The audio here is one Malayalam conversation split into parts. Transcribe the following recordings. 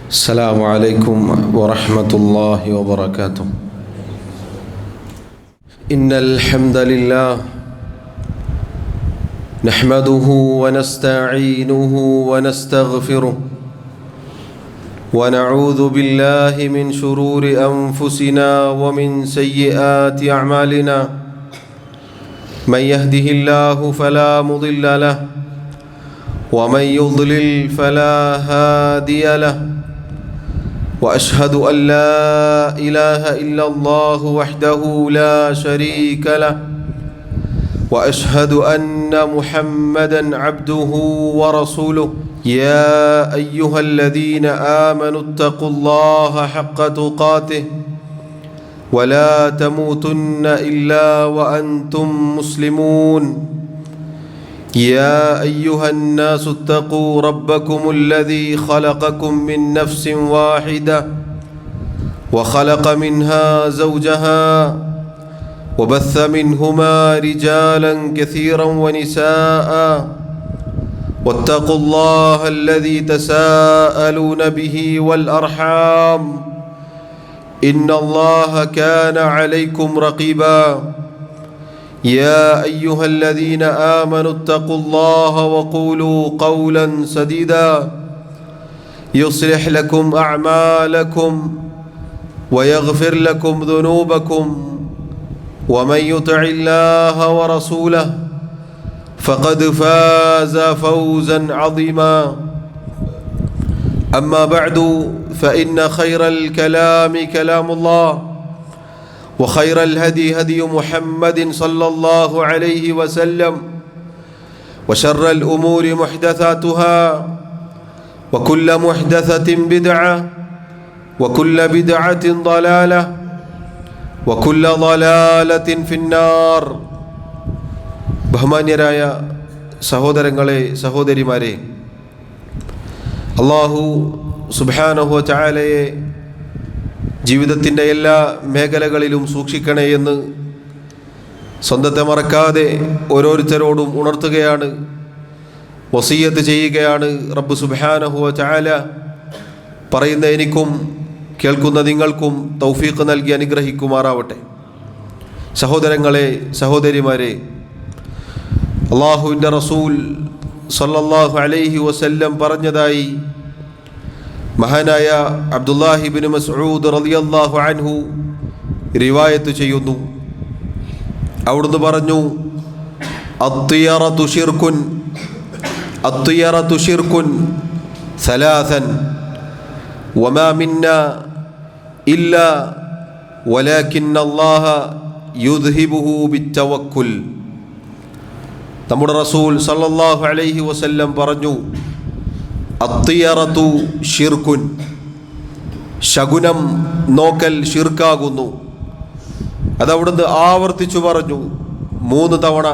السلام عليكم ورحمة الله وبركاته. إن الحمد لله نحمده ونستعينه ونستغفره ونعوذ بالله من شرور أنفسنا ومن سيئات أعمالنا. من يهده الله فلا مضل له ومن يضلل فلا هادي له. وأشهد أن لا إله إلا الله وحده لا شريك له وأشهد أن محمدًا عبده ورسوله. يا أيها الذين آمنوا اتقوا الله حق تقاته ولا تموتن إلا وأنتم مسلمون. يا أيها الناس اتقوا ربكم الذي خلقكم من نفس واحدة وخلق منها زوجها وبث منهما رجالا كثيرا ونساء. واتقوا الله الذي تساءلون به والأرحام إن الله كان عليكم رقيبا. يا أيها الذين آمنوا اتقوا الله وقولوا قولا سديدا يصلح لكم أعمالكم ويغفر لكم ذنوبكم ومن يطع الله ورسوله فقد فاز فوزا عظيما. أما بعد فإن خير الكلام كلام الله وخير الهدي هدي محمد صلى الله عليه وسلم وشر الأمور محدثاتها وكل محدثة بدعة وكل بدعة ضلالة وكل ضلالة في النار. ബഹുമാന്യരായ സഹോദരങ്ങളെ സഹോദരിമാരെ, അല്ലാഹു സുബ്ഹാനഹു വ തആലയെ ജീവിതത്തിൻ്റെ എല്ലാ മേഖലകളിലും സൂക്ഷിക്കണേ എന്ന് സ്വന്തത്തെ മറക്കാതെ ഓരോരുത്തരോടും ഉണർത്തുകയാണ്, വസിയ്യത്ത് ചെയ്യുകയാണ്. റബ്ബ് സുബ്ഹാനഹു വ തആല പറയുന്ന എനിക്കും കേൾക്കുന്ന നിങ്ങൾക്കും തൗഫീഖ് നൽകി അനുഗ്രഹിക്കുമാറാവട്ടെ. സഹോദരങ്ങളെ സഹോദരിമാരെ, അല്ലാഹുവിൻ്റെ റസൂൽ സല്ലല്ലാഹു അലൈഹി വസല്ലം പറഞ്ഞതായി മഹാനായ അബ്ദുല്ലാഹി ഇബ്നു മസ്ഊദ് റളിയല്ലാഹു അൻഹു റിവായത്ത് ചെയ്യുന്നു. അവിടുന്ന് പറഞ്ഞു, അത്തിയറതു ശിർകുൻ സലാസൻ വമാ മിന്നാ ഇല്ലാ വലാകിന്നല്ലാഹ യുദ്ഹിബുഹു ബിത്തവക്കുൽ. നമ്മുടെ റസൂൽ സല്ലല്ലാഹു അലൈഹി വസല്ലം പറഞ്ഞു, അത്തിയറത്തു ഷിർക്കുൻ, ശകുനം നോക്കൽ ഷിർക്കാകുന്നു. അതവിടുന്ന് ആവർത്തിച്ചു പറഞ്ഞു, 3 തവണ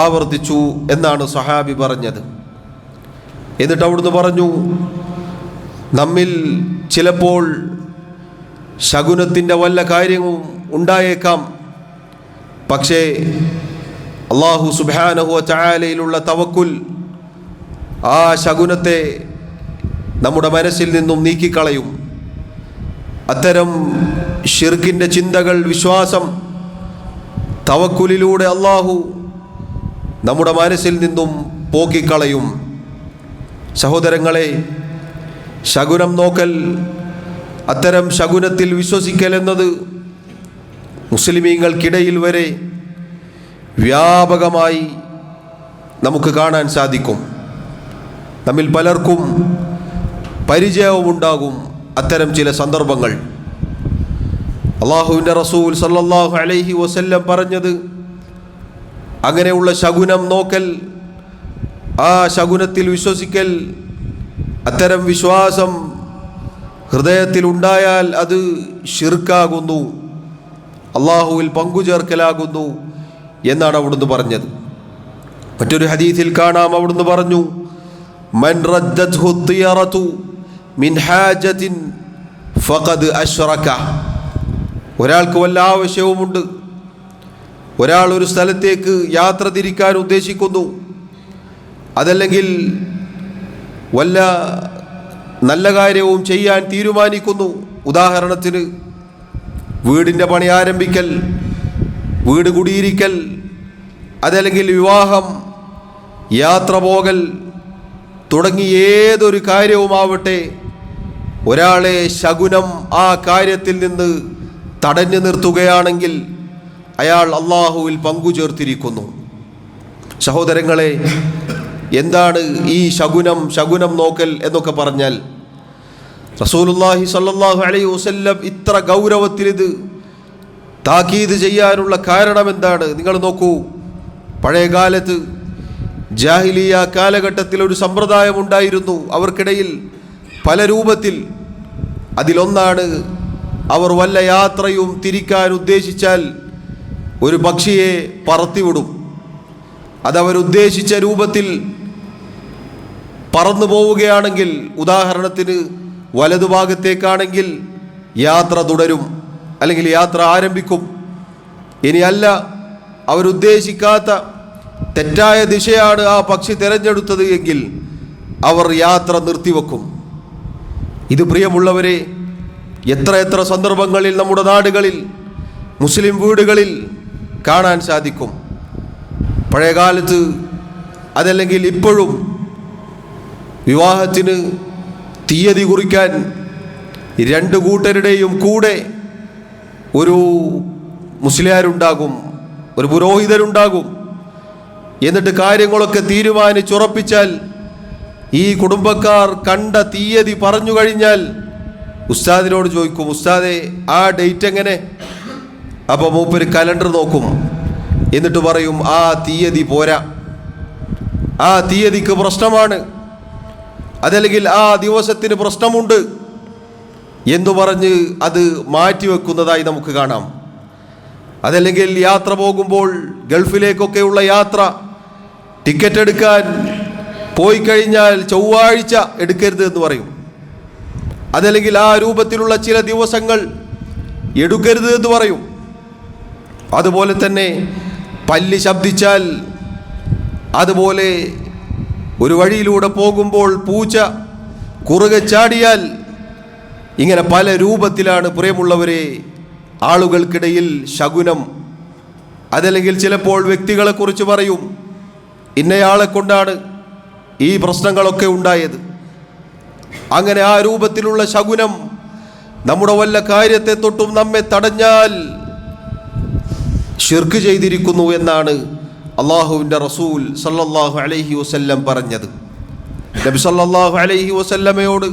ആവർത്തിച്ചു എന്നാണ് സഹാബി പറഞ്ഞത്. എന്നിട്ട് അവിടുന്ന് പറഞ്ഞു, നമ്മിൽ ചിലപ്പോൾ ശകുനത്തിൻ്റെ വല്ല കാര്യവും ഉണ്ടായേക്കാം, പക്ഷേ അല്ലാഹു സുബ്ഹാനഹു വ തആലയിലുള്ള തവക്കുൽ ആ ശകുനത്തെ നമ്മുടെ മനസ്സിൽ നിന്നും നീക്കിക്കളയും. അത്തരം ഷിർക്കിൻ്റെ ചിന്തകൾ, വിശ്വാസം തവക്കുലിലൂടെ അല്ലാഹു നമ്മുടെ മനസ്സിൽ നിന്നും പോക്കിക്കളയും. സഹോദരങ്ങളെ, ശകുനം നോക്കൽ, അത്തരം ശകുനത്തിൽ വിശ്വസിക്കൽ എന്നത് മുസ്ലിമീങ്ങൾക്കിടയിൽ വരെ വ്യാപകമായി നമുക്ക് കാണാൻ സാധിക്കും. നമ്മിൽ പലർക്കും പരിചയവുമുണ്ടാകും അത്തരം ചില സന്ദർഭങ്ങൾ. അല്ലാഹുവിൻ്റെ റസൂൽ സല്ലല്ലാഹു അലൈഹി വസല്ലം പറഞ്ഞത്, അങ്ങനെയുള്ള ശകുനം നോക്കൽ, ആ ശകുനത്തിൽ വിശ്വസിക്കൽ, അത്തരം വിശ്വാസം ഹൃദയത്തിൽ ഉണ്ടായാൽ അത് ഷിർക്കാകുന്നു, അല്ലാഹുവിൽ പങ്കുചേർക്കലാകുന്നു എന്നാണ് അവിടുന്ന് പറഞ്ഞത്. മറ്റൊരു ഹദീസിൽ കാണാം, അവിടുന്ന് പറഞ്ഞു, മൻ റദ്ദത്ഹു തിയറതു മിൻ ഹാജത്തിൻ ഫഖദ് അശ്റക. ഒരാൾക്ക് വല്ല ആവശ്യവുമുണ്ട്, ഒരാൾ ഒരു സ്ഥലത്തേക്ക് യാത്ര തിരിക്കാൻ ഉദ്ദേശിക്കുന്നു, അതല്ലെങ്കിൽ വല്ല നല്ല കാര്യവും ചെയ്യാൻ തീരുമാനിക്കുന്നു. ഉദാഹരണത്തിന് വീടിൻ്റെ പണി ആരംഭിക്കൽ, വീട് കുടിയിരിക്കൽ, അതല്ലെങ്കിൽ വിവാഹം, യാത്ര പോകൽ തുടങ്ങി ഏതൊരു കാര്യവുമാവട്ടെ, ഒരാളെ ശകുനം ആ കാര്യത്തിൽ നിന്ന് തടഞ്ഞു നിർത്തുകയാണെങ്കിൽ അയാൾ അള്ളാഹുവിൽ പങ്കുചേർത്തിരിക്കുന്നു. സഹോദരങ്ങളെ, എന്താണ് ഈ ശകുനം നോക്കൽ എന്നൊക്കെ പറഞ്ഞാൽ, റസൂലുള്ളാഹി സ്വല്ലല്ലാഹു അലൈഹി വസല്ലം ഇത്ര ഗൗരവത്തിൽ ഇത് താക്കീത് ചെയ്യാനുള്ള കാരണം എന്താണ്? നിങ്ങൾ നോക്കൂ, പഴയ കാലത്ത് ജാഹിലിയ കാലഘട്ടത്തിൽ ഒരു സമ്പ്രദായം ഉണ്ടായിരുന്നു അവർക്കിടയിൽ പല രൂപത്തിൽ. അതിലൊന്നാണ്, അവർ വല്ല യാത്രയും തിരിക്കാൻ ഉദ്ദേശിച്ചാൽ ഒരു പക്ഷിയെ പറത്തിവിടും. അതവരുദ്ദേശിച്ച രൂപത്തിൽ പറന്നു പോവുകയാണെങ്കിൽ, ഉദാഹരണത്തിന് വലതുഭാഗത്തേക്കാണെങ്കിൽ യാത്ര തുടരും, അല്ലെങ്കിൽ യാത്ര ആരംഭിക്കും. ഇനിയല്ല, അവരുദ്ദേശിക്കാത്ത തെറ്റായ ദിശയാണ് ആ പക്ഷി തിരഞ്ഞെടുത്തത് എങ്കിൽ അവർ യാത്ര നിർത്തിവെക്കും. ഇത് പ്രിയമുള്ളവരെ, എത്ര സന്ദർഭങ്ങളിൽ നമ്മുടെ നാടുകളിൽ, മുസ്ലിം വീടുകളിൽ കാണാൻ സാധിക്കും. പഴയകാലത്ത് അതല്ലെങ്കിൽ ഇപ്പോഴും വിവാഹത്തിന് തീയതി കുറിക്കാൻ രണ്ട് കൂട്ടരുടെയും കൂടെ ഒരു മുസ്ലിയാരുണ്ടാകും, ഒരു പുരോഹിതരുണ്ടാകും. എന്നിട്ട് കാര്യങ്ങളൊക്കെ തീരുമാനിച്ചുറപ്പിച്ചാൽ ഈ കുടുംബക്കാർ കണ്ട തീയതി പറഞ്ഞു കഴിഞ്ഞാൽ ഉസ്താദിനോട് ചോദിക്കും, ഉസ്താദെ ആ ഡേറ്റ് എങ്ങനെ? അപ്പോൾ മൂപ്പര് കലണ്ടർ നോക്കും, എന്നിട്ട് പറയും ആ തീയതി പോരാ, ആ തീയതിക്ക് പ്രശ്നമാണ്, അതല്ലെങ്കിൽ ആ ദിവസത്തിന് പ്രശ്നമുണ്ട് എന്ന് പറഞ്ഞ് അത് മാറ്റിവെക്കുന്നതായി നമുക്ക് കാണാം. അതല്ലെങ്കിൽ യാത്ര പോകുമ്പോൾ ഗൾഫിലേക്കൊക്കെയുള്ള യാത്ര ടിക്കറ്റ് എടുക്കാൻ പോയി കഴിഞ്ഞാൽ ചൊവ്വാഴ്ച എടുക്കരുത് എന്ന് പറയും. അതല്ലെങ്കിൽ ആ രൂപത്തിലുള്ള ചില ദിവസങ്ങൾ എടുക്കരുത് എന്ന് പറയും. അതുപോലെ തന്നെ പല്ലി ശബ്ദിച്ചാൽ, അതുപോലെ ഒരു വഴിയിലൂടെ പോകുമ്പോൾ പൂച്ച കുറുകെ ചാടിയാൽ, ഇങ്ങനെ പല രൂപത്തിലാണ് പ്രിയമുള്ളവരെ ആളുകൾക്കിടയിൽ ശകുനം. അതല്ലെങ്കിൽ ചിലപ്പോൾ വ്യക്തികളെക്കുറിച്ച് പറയും, ഇന്നയാളെ കൊണ്ടാണ് ഈ പ്രശ്നങ്ങളൊക്കെ ഉണ്ടായത്. അങ്ങനെ ആ രൂപത്തിലുള്ള ശകുനം നമ്മുടെ വല്ല കാര്യത്തെ തൊട്ടും നമ്മെ തടഞ്ഞാൽ ശിർക്ക് ചെയ്തിരിക്കുന്നു എന്നാണ് അള്ളാഹുവിൻ്റെ റസൂൽ സല്ലല്ലാഹു അലൈഹി വസല്ലം പറഞ്ഞത്. നബി സല്ലല്ലാഹു അലൈഹി വസല്ലമയോട്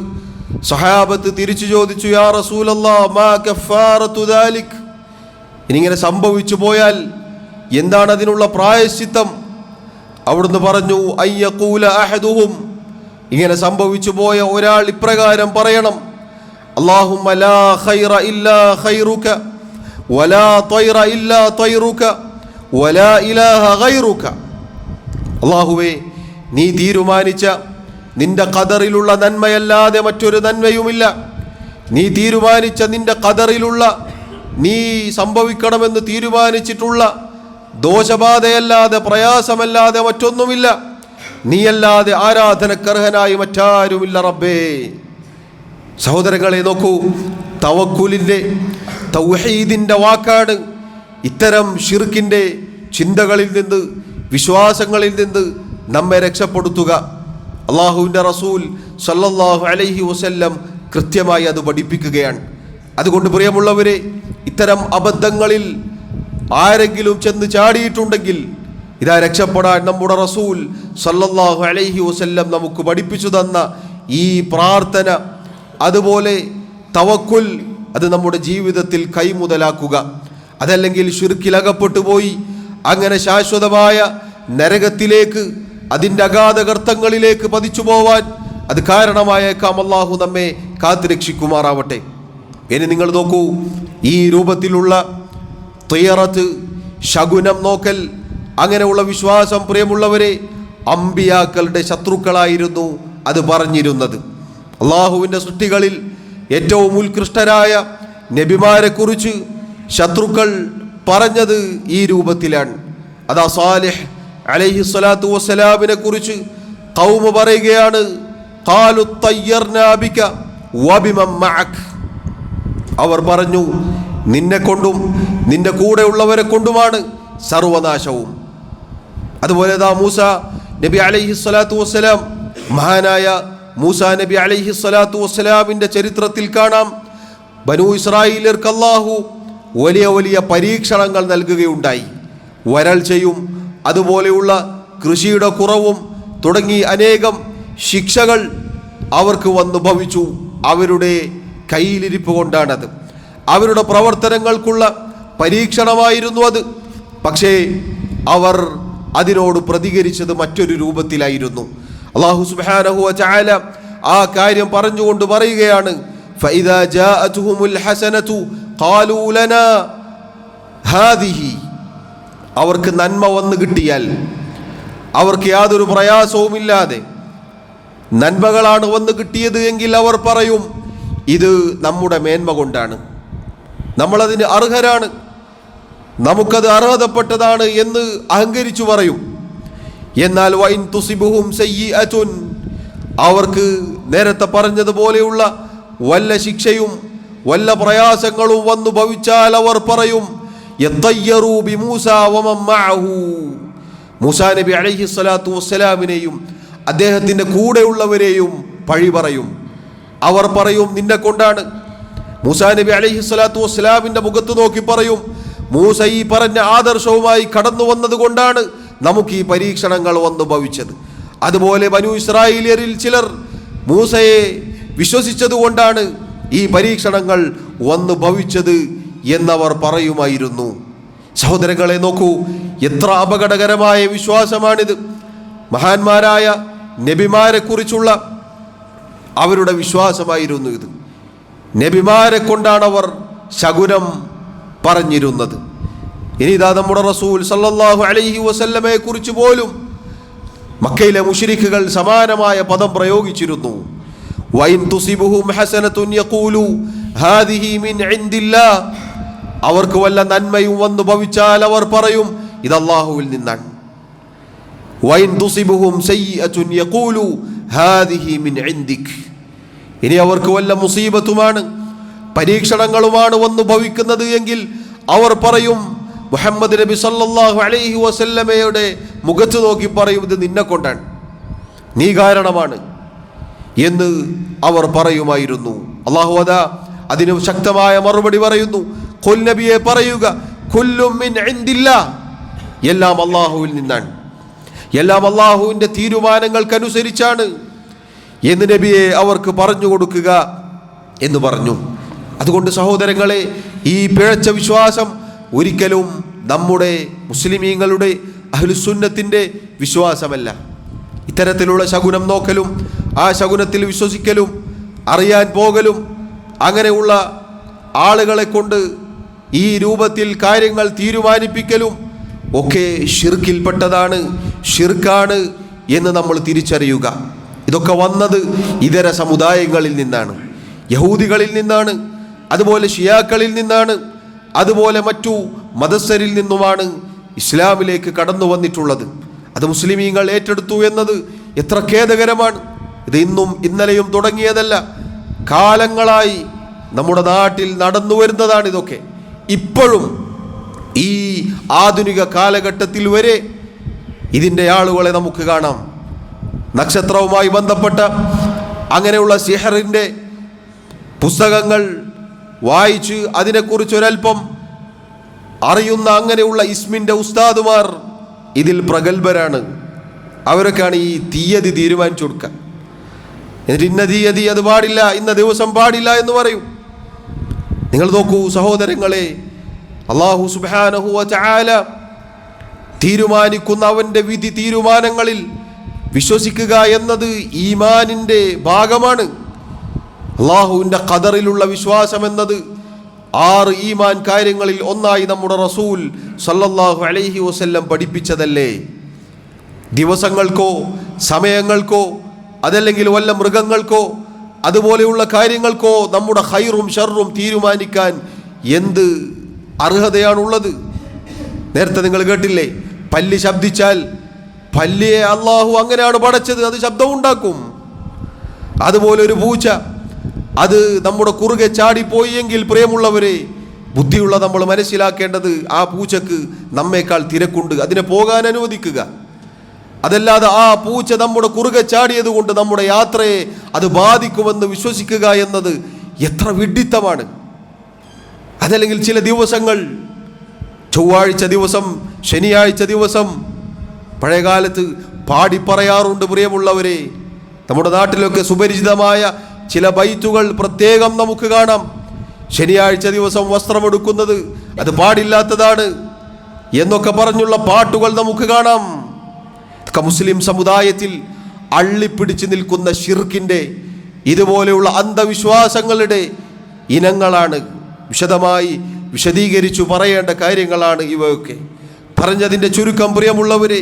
സഹാബത്ത് തിരിച്ചു ചോദിച്ചു, യാ റസൂലല്ലാഹ് മാ കഫാറത്തു ദാലിക്, ഇനിങ്ങനെ സംഭവിച്ചു പോയാൽ എന്താണ് അതിനുള്ള പ്രായശ്ചിത്തം? അവിടുന്ന് പറഞ്ഞു, അയ്യഖൂല അഹദുഹും, ഇങ്ങനെ സംഭവിച്ചു പോയ ഒരാൾ ഇപ്രകാരം പറയണം, അല്ലാഹുമ്മ ലാ ഖൈറ ഇല്ലാ ഖൈറുക വലാ ത്വയ്റ ഇല്ലാ ത്വയ്റുക വലാ ഇലാഹ ഗൈറുക. അല്ലാഹുവേ, നീ തീരുമാനിച്ച നിന്റെ ഖദറിലുള്ള നന്മയല്ലാതെ മറ്റൊരു നന്മയുമില്ല. നീ തീരുമാനിച്ച നിന്റെ ഖദറിലുള്ള, നീ സംഭവിക്കണമെന്ന് തീരുമാനിച്ചിട്ടുള്ള ദോഷബാധയല്ലാതെ പ്രയാസമല്ലാതെ മറ്റൊന്നുമില്ല. നീയല്ലാതെ ആരാധനക്കർഹനായി മറ്റാരുമില്ല റബ്ബേ. സഹോദരങ്ങളെ നോക്കൂ, തവക്കുലിൻ്റെ തൗഹീദിൻ്റെ വാക്കാണ് ഇത്തരം ഷിർക്കിൻ്റെ ചിന്തകളിൽ നിന്ന്, വിശ്വാസങ്ങളിൽ നിന്ന് നമ്മെ രക്ഷപ്പെടുത്തുക. അള്ളാഹുവിൻ്റെ റസൂൽ സല്ലല്ലാഹു അലൈഹി വസല്ലം കൃത്യമായി അത് പഠിപ്പിക്കുകയാണ്. അതുകൊണ്ട് പ്രിയമുള്ളവരെ, ഇത്തരം അബദ്ധങ്ങളിൽ ആരെങ്കിലും ചെന്ന് ചാടിയിട്ടുണ്ടെങ്കിൽ ഇതാ രക്ഷപ്പെടാൻ നമ്മുടെ റസൂൽ സല്ലല്ലാഹു അലൈഹി വസല്ലം നമുക്ക് പഠിപ്പിച്ചു തന്ന ഈ പ്രാർത്ഥന, അതുപോലെ തവക്കുൽ, അത് നമ്മുടെ ജീവിതത്തിൽ കൈമുതലാക്കുക. അതല്ലെങ്കിൽ ശിർക്കിലകപ്പെട്ടു പോയി അങ്ങനെ ശാശ്വതമായ നരകത്തിലേക്ക്, അതിൻ്റെ അഗാധഗർത്തങ്ങളിലേക്ക് പതിച്ചു പോവാൻ അത് കാരണമായേക്കാം. അല്ലാഹു നമ്മെ കാത്തുരക്ഷിക്കുമാറാവട്ടെ. ഇനി നിങ്ങൾ നോക്കൂ, ഈ രൂപത്തിലുള്ള തിയറത്ത്, ശകുനം നോക്കൽ, അങ്ങനെയുള്ള വിശ്വാസം പ്രിയമുള്ളവരെ അമ്പിയാക്കളുടെ ശത്രുക്കളായിരുന്നു അത് പറഞ്ഞിരുന്നത്. അള്ളാഹുവിൻ്റെ സൃഷ്ടികളിൽ ഏറ്റവും ഉത്കൃഷ്ടരായ നബിമാരെക്കുറിച്ച് ശത്രുക്കൾ പറഞ്ഞത് ഈ രൂപത്തിലാണ്. അതാ സാലിഹ് അലൈഹി സ്വലാത്തു വസ്സലാമിനെ കുറിച്ച് ഖൗമ് പറയുകയാണ്, ഖാലു തയ്യർനാ ബിക വബിമൻ മഅക്. അവർ പറഞ്ഞു, നിന്നെ കൊണ്ടും നിന്റെ കൂടെ ഉള്ളവരെ കൊണ്ടുമാണ് സർവനാശവും. അതുപോലെ മൂസ നബി അലൈഹിസ്സലാത്തു വസ്സലാം, മഹാനായ മൂസ നബി അലൈഹിസ്സലാത്തു വസ്സലാമിൻ്റെ ചരിത്രത്തിൽ കാണാം, ബനൂ ഇസ്രായേലിയർക്ക് അല്ലാഹു വലിയ വലിയ പരീക്ഷണങ്ങൾ നൽകുകയുണ്ടായി. വരൾച്ചയും അതുപോലെയുള്ള കൃഷിയുടെ കുറവും തുടങ്ങി അനേകം ശിക്ഷകൾ അവർക്ക് വന്നു ഭവിച്ചു. അവരുടെ കയ്യിലിരിപ്പ് കൊണ്ടാണത്, അവരുടെ പ്രവർത്തനങ്ങൾക്കുള്ള പരീക്ഷണമായിരുന്നു അത്. പക്ഷേ അവർ അതിനോട് പ്രതികരിച്ചത് മറ്റൊരു രൂപത്തിലായിരുന്നു. അല്ലാഹു സുബ്ഹാനഹു വ തആല ആ കാര്യം പറഞ്ഞുകൊണ്ട് പറയുകയാണ്, ഫഇദാ ജാഅതുഹുമുൽ ഹസനതു ഖാലൂ ലനാ ഹാദിഹി. അവർക്ക് നന്മ വന്നു കിട്ടിയാൽ, അവർക്ക് യാതൊരു പ്രയാസവുമില്ലാതെ നന്മകളാണ് വന്നു കിട്ടിയത് എങ്കിൽ അവർ പറയും, ഇത് നമ്മുടെ മേന്മ കൊണ്ടാണ്, നമ്മളതിന് അർഹരാണ്, നമുക്കത് അർഹതപ്പെട്ടതാണ് എന്ന് അഹങ്കരിച്ചു പറയും. എന്നാൽ വൈൻ തുസിബുഹും സയ്യിഅതുൻ, അവർക്ക് നേരത്തെ പറഞ്ഞതുപോലെയുള്ള വല്ല ശിക്ഷയും വല്ല പ്രയാസങ്ങളും വന്നു ഭവിച്ചാൽ അവർ പറയും, യത്തയ്യറൂ ബിമൂസ വമൻ മഅഹു. മൂസാ നബി അലൈഹിസ്സലാത്തു വസ്സലാമിനെയും അദ്ദേഹത്തിൻ്റെ കൂടെയുള്ളവരെയും പഴി പറയും. അവർ പറയും, നിന്നെ കൊണ്ടാണ്. മൂസാ നബി അലൈഹിസ്സലാത്തു വസ്സലാമിൻ്റെ മുഖത്ത് നോക്കി പറയും, മൂസ ഈ പറഞ്ഞ ആദർശവുമായി കടന്നു വന്നത് കൊണ്ടാണ് നമുക്ക് ഈ പരീക്ഷണങ്ങൾ വന്നു ഭവിച്ചത്. അതുപോലെ ബനൂ ഇസ്രായേലിയരിൽ ചിലർ മൂസയെ വിശ്വസിച്ചതുകൊണ്ടാണ് ഈ പരീക്ഷണങ്ങൾ വന്നു ഭവിച്ചത് എന്നവർ പറയുമായിരുന്നു. സഹോദരങ്ങളെ നോക്കൂ, എത്ര അപകടകരമായ വിശ്വാസമാണിത്. മഹാന്മാരായ നബിമാരെ കുറിച്ചുള്ള അവരുടെ വിശ്വാസമായിരുന്നു ഇത്. നബിമാരെ കൊണ്ടാണ് അവർ ശകുനം പറഞ്ഞിരുന്നത്. ഇനി ഇതാ നമ്മുടെ റസൂൽ സല്ലല്ലാഹു അലൈഹി വസല്ലമയെ കുറിച്ച് പോലും മക്കയിലെ മുശ്രിക്കുകൾ സമാനമായ പദം പ്രയോഗിച്ചിരുന്നു. വൈൻ തുസിബുഹും ഹസനത്തുൻ യഖൂലു ഹാദിഹി മിൻ ഇൻദില്ലാഹ്. അവർക്ക് വല്ല നന്മയും വന്നു ഭവിച്ചാൽ അവർ പറയും, ഇത് അല്ലാഹുവിൽ നിന്നാണ്. വൈൻ തുസിബുഹും സയ്യിഅത്തുൻ യഖൂലു ഹാദിഹി മിൻ ഇൻദിക്. ഇനി അവർക്ക് വല്ല മുസീബത്തുമാണ്, പരീക്ഷണങ്ങളുമാണ് വന്നു ഭവിക്കുന്നത് എങ്കിൽ അവർ പറയും, മുഹമ്മദ് നബി സല്ലല്ലാഹു അലൈഹി വസല്ലമയുടെ മുഖത്ത് നോക്കി പറയും, ഇത് നിന്നെ കൊണ്ടാണ്, നീ കാരണമാണ് എന്ന് അവർ പറയുമായിരുന്നു. അല്ലാഹു അതാ അതിന് ശക്തമായ മറുപടി പറയുന്നു, ഖുൽ നബിയെ പറയുക, കുല്ലും മിൻ ഇൻദില്ലാഹ്, എല്ലാം അല്ലാഹുവിൽ നിന്നാണ്, എല്ലാം അല്ലാഹുവിൻ്റെ തീരുമാനങ്ങൾക്കനുസരിച്ചാണ് എന്ന് നബിയെ അവർക്ക് പറഞ്ഞു കൊടുക്കുക എന്ന് പറഞ്ഞു. അതുകൊണ്ട് സഹോദരങ്ങളെ, ഈ പിഴച്ച വിശ്വാസം ഒരിക്കലും നമ്മുടെ മുസ്ലിമീങ്ങളുടെ അഹ്ലുസുന്നത്തിൻ്റെ വിശ്വാസമല്ല. ഇത്തരത്തിലുള്ള ശകുനം നോക്കലും ആ ശകുനത്തിൽ വിശ്വസിക്കലും അറിയാൻ പോകലും അങ്ങനെയുള്ള ആളുകളെ കൊണ്ട് ഈ രൂപത്തിൽ കാര്യങ്ങൾ തീരുമാനിപ്പിക്കലും ഒക്കെ ഷിർക്കിൽപ്പെട്ടതാണ്, ഷിർക്കാണ് എന്ന് നമ്മൾ തിരിച്ചറിയുക. ഇതൊക്കെ വന്നത് ഇതര സമുദായങ്ങളിൽ നിന്നാണ്, യഹൂദികളിൽ നിന്നാണ്, അതുപോലെ ഷിയാക്കളിൽ നിന്നാണ്, അതുപോലെ മറ്റു മതസ്ഥരിൽ നിന്നുമാണ് ഇസ്ലാമിലേക്ക് കടന്നു വന്നിട്ടുള്ളത്. അത് മുസ്ലിമീങ്ങൾ ഏറ്റെടുത്തു എന്നത് എത്ര ഖേദകരമാണ്. ഇത് ഇന്നും ഇന്നലെയും തുടങ്ങിയതല്ല, കാലങ്ങളായി നമ്മുടെ നാട്ടിൽ നടന്നു വരുന്നതാണ് ഇതൊക്കെ. ഇപ്പോഴും ഈ ആധുനിക കാലഘട്ടത്തിൽ വരെ ഇതിൻ്റെ ആളുകളെ നമുക്ക് കാണാം. നക്ഷത്രവുമായി ബന്ധപ്പെട്ട അങ്ങനെയുള്ള സിഹറിൻ്റെ പുസ്തകങ്ങൾ വായിച്ച് അതിനെക്കുറിച്ച് ഒരൽപ്പം അറിയുന്ന അങ്ങനെയുള്ള ഇസ്മിൻ്റെ ഉസ്താദുമാർ ഇതിൽ പ്രഗത്ഭരാണ്. അവരൊക്കെയാണ് ഈ തീയതി തീരുമാനിച്ചു കൊടുക്കുക. എന്നിട്ട് ഇന്ന തീയതി അത് പാടില്ല, ഇന്ന ദിവസം പാടില്ല എന്ന് പറയും. നിങ്ങൾ നോക്കൂ സഹോദരങ്ങളെ, അല്ലാഹു സുബ്ഹാനഹു വ തആല തീരുമാനിക്കുന്ന അവൻ്റെ വിധി തീരുമാനങ്ങളിൽ വിശ്വസിക്കുക എന്നത് ഈമാനിൻ്റെ ഭാഗമാണ്. അല്ലാഹുവിൻ്റെ ഖദറിലുള്ള വിശ്വാസം എന്നത് 6 ഈമാൻ കാര്യങ്ങളിൽ ഒന്നായി നമ്മുടെ റസൂൽ സല്ലല്ലാഹു അലൈഹി വസല്ലം പഠിപ്പിച്ചതല്ലേ. ദിവസങ്ങൾക്കോ സമയങ്ങൾക്കോ അതല്ലെങ്കിൽ വല്ല മൃഗങ്ങൾക്കോ അതുപോലെയുള്ള കാര്യങ്ങൾക്കോ നമ്മുടെ ഖൈറും ഷർറും തീരുമാനിക്കാൻ എന്ത് അർഹതയാണുള്ളത്? നേരത്തെ നിങ്ങൾ കേട്ടില്ലേ, പല്ലി ശബ്ദിച്ചാൽ പല്ലിയെ അള്ളാഹു അങ്ങനെയാണ് പടച്ചത്, അത് ശബ്ദമുണ്ടാക്കും. അതുപോലെ ഒരു പൂച്ച അത് നമ്മുടെ കുറുകെ ചാടിപ്പോയി എങ്കിൽ പ്രിയമുള്ളവരെ, ബുദ്ധിയുള്ള നമ്മൾ മനസ്സിലാക്കേണ്ടത് ആ പൂച്ചക്ക് നമ്മേക്കാൾ തിരക്കുണ്ട്, അതിനെ പോകാൻ അനുവദിക്കുക. അതല്ലാതെ ആ പൂച്ച നമ്മുടെ കുറുകെ ചാടിയത് കൊണ്ട് നമ്മുടെ യാത്രയെ അത് ബാധിക്കുമെന്ന് വിശ്വസിക്കുക എന്നത് എത്ര വിഡ്ഢിത്തമാണ്. അതല്ലെങ്കിൽ ചില ദിവസങ്ങൾ, ചൊവ്വാഴ്ച ദിവസം, ശനിയാഴ്ച ദിവസം പഴയകാലത്ത് പാടിപ്പറയാറുണ്ട് പ്രിയമുള്ളവരെ. നമ്മുടെ നാട്ടിലൊക്കെ സുപരിചിതമായ ചില ബൈത്തുകൾ പ്രത്യേകം നമുക്ക് കാണാം. ശനിയാഴ്ച ദിവസം വസ്ത്രമെടുക്കുന്നത് അത് പാടില്ലാത്തതാണ് എന്നൊക്കെ പറഞ്ഞുള്ള പാട്ടുകൾ നമുക്ക് കാണാം. മുസ്ലിം സമുദായത്തിൽ അള്ളിപ്പിടിച്ച് നിൽക്കുന്ന ശിർക്കിൻ്റെ ഇതുപോലെയുള്ള അന്ധവിശ്വാസങ്ങളുടെ ഇനങ്ങളാണ്. വിശദമായി വിശദീകരിച്ചു പറയേണ്ട കാര്യങ്ങളാണ് ഇവയൊക്കെ. പറഞ്ഞതിൻ്റെ ചുരുക്കം പ്രിയമുള്ളവരെ,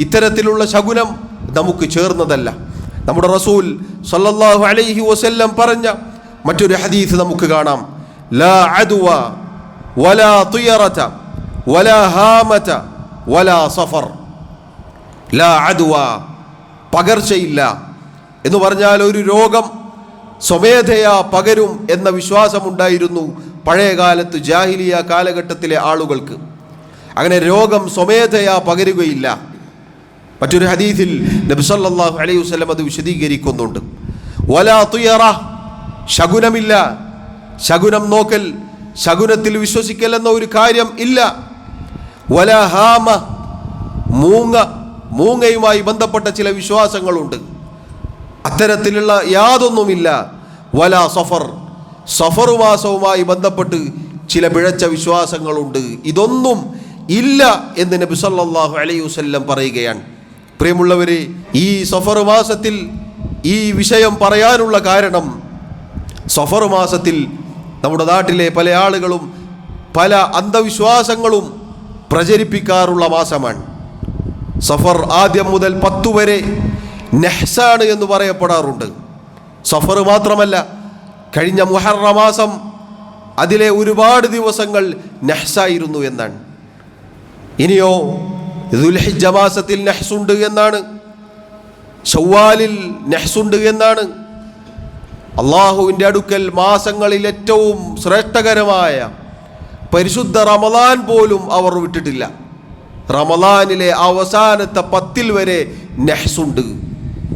ഇത്തരത്തിലുള്ള ശകുനം നമുക്ക് ചേർന്നതല്ല. നമ്മുടെ റസൂൽ സല്ലല്ലാഹു അലൈഹി വസല്ലം പറഞ്ഞ മറ്റൊരു ഹദീസ് നമുക്ക് കാണാം. ലാ അദ്വ വലാ തുയറത വലാ ഹാമത വലാ സഫർ. ലാ അദ്വ, പകർച്ചയില്ല എന്ന് പറഞ്ഞാൽ ഒരു രോഗം സ്വമേധയാ പകരും എന്ന വിശ്വാസമുണ്ടായിരുന്നു പഴയകാലത്ത് ജാഹിലിയ കാലഘട്ടത്തിലെ ആളുകൾക്ക്. അങ്ങനെ രോഗം സ്വമേധയാ പകരുകയില്ല. മറ്റൊരു ഹദീസിൽ നബി സല്ലല്ലാഹു അലൈഹി വസല്ലം അത് വിശദീകരിക്കുന്നുണ്ട്. വലാ തുയറ, ശകുനമില്ല, ശകുനം നോക്കൽ, ശകുനത്തിൽ വിശ്വസിക്കൽ എന്ന ഒരു കാര്യം ഇല്ല. വലാ ഹാമ, മൂങ്ങയുമായി ബന്ധപ്പെട്ട ചില വിശ്വാസങ്ങളുണ്ട്, അത്തരത്തിലുള്ള യാതൊന്നുമില്ല. വലാ സഫർ, സഫർ മാസവുമായി ബന്ധപ്പെട്ട് ചില പിഴച്ച വിശ്വാസങ്ങളുണ്ട്. ഇതൊന്നും ഇല്ല എന്ന് നബി സല്ലല്ലാഹു അലൈഹി വസല്ലം പറയുകയാണ്. പ്രിയമുള്ളവരെ, ഈ സഫർ മാസത്തിൽ ഈ വിഷയം പറയാനുള്ള കാരണം, സഫർ മാസത്തിൽ നമ്മുടെ നാട്ടിലെ പല ആളുകളും പല അന്ധവിശ്വാസങ്ങളും പ്രചരിപ്പിക്കാറുള്ള മാസമാണ്. സഫർ ആദ്യം മുതൽ 10 വരെ നെഹ്സാണ് എന്ന് പറയപ്പെടാറുണ്ട്. സഫർ മാത്രമല്ല, കഴിഞ്ഞ മുഹറം മാസം അതിലെ ഒരുപാട് ദിവസങ്ങൾ നെഹ്സായിരുന്നു എന്നാണ്. ഇനിയോ ദുൽഹിജ്ജ മാസത്തിൽ നെഹ്സുണ്ട് എന്നാണ്, ശവ്വാലിൽ നെഹ്സുണ്ട് എന്നാണ്. അള്ളാഹുവിൻ്റെ അടുക്കൽ മാസങ്ങളിൽ ഏറ്റവും ശ്രേഷ്ഠകരമായ പരിശുദ്ധ റമദാൻ പോലും അവർ വിട്ടിട്ടില്ല. റമദാനിലെ അവസാനത്തെ 10 വരെ നെഹ്സുണ്ട്.